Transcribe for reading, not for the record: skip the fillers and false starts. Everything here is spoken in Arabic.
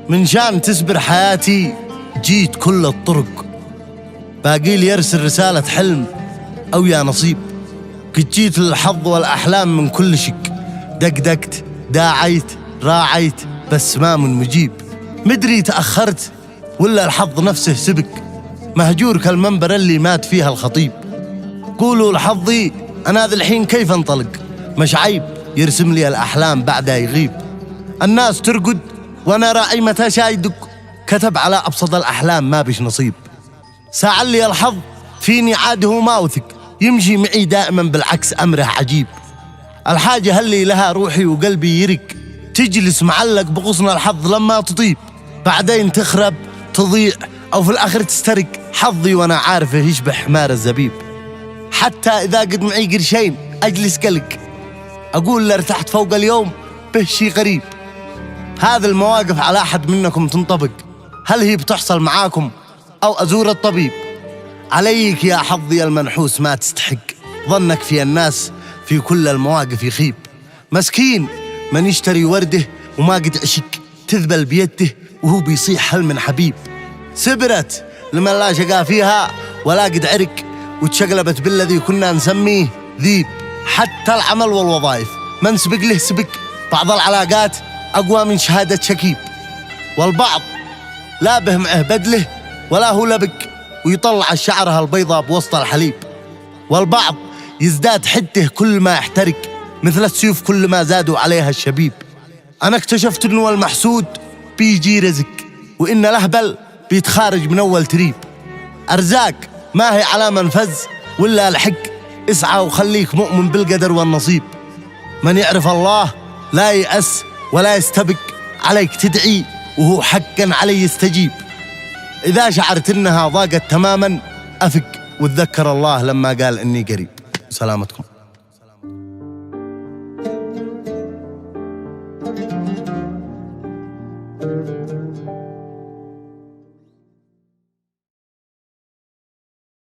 من شان تسبر حياتي جيت كل الطرق، باقي لي يرسل رسالة حلم أو يا نصيب. قد جيت للحظ والأحلام من كل شق، دقدقت داعيت راعيت بس ما من مجيب. مدري تأخرت ولا الحظ نفسه سبق، مهجور كالمنبر اللي مات فيها الخطيب. قولوا لحظي أنا ذا الحين كيف انطلق، مش عيب يرسم لي الأحلام بعدها يغيب. الناس ترقد وأنا راعي متى شاي يدق، كتب على أبسط الأحلام ما بش نصيب. ساعة لي الحظ فيني عاده ما أوثق، يمشي معي دائما بالعكس أمره عجيب. الحاجة هلي لها روحي وقلبي يرق، تجلس معلق بغصن الحظ لما تطيب، بعدين تخرب تضيع أو في الآخر تسترق. حظي وأنا عارفه يشبه حمار الزبيب، حتى إذا قد معي قرشين أجلس قلق، أقول لارتحت فوق اليوم به شي غريب. هذه المواقف على أحد منكم تنطبق، هل هي بتحصل معاكم أو أزور الطبيب؟ عليك يا حظي المنحوس ما تستحق، ظنك في الناس في كل المواقف يخيب. مسكين من يشتري ورده وما قد عشق، تذبل بيده وهو بيصيح هل من حبيب. سبرت لمن لا شقا فيها ولا قد عرق، وتشقلبت بالذي كنا نسميه ذيب. حتى العمل والوظائف من سبق له سبق، بعض العلاقات أقوى من شهادة شكيب. والبعض لا به معه بدله ولا هو لبق، ويطلع شعرها البيضاء بوسط الحليب. والبعض يزداد حده كل ما يحترق، مثل السيوف كل ما زادوا عليها الشبيب. أنا اكتشفت إنه المحسود بيجي رزق، وإن الأهبل بيتخارج من أول تريب. أرزاق ما هي على منفذ ولا الحق، اسعى وخليك مؤمن بالقدر والنصيب. من يعرف الله لا يأس ولا يستبق، عليك تدعي وهو حقا عليه يستجيب. إذا شعرت إنها ضاقت تماما أفق وتذكر الله لما قال إني قريب. سلامتكم.